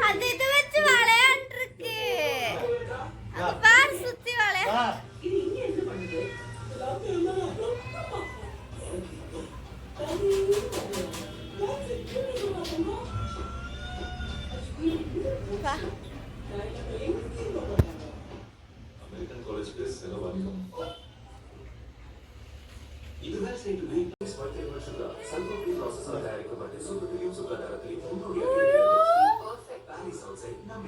அது இது வச்சு விளையாண்டு இருக்கு. அது பாரு சுத்தி விளையாடு. American college place செலவாகும். இதுவே செய்தி ஸ்வாத்தி வருஷத்துல சல்போடி process தயாரிக்கப்பட்ட சுத்தத்தையும் சுகாதாரத்தையும் உங்களுடைய perfect balance outside நம்ம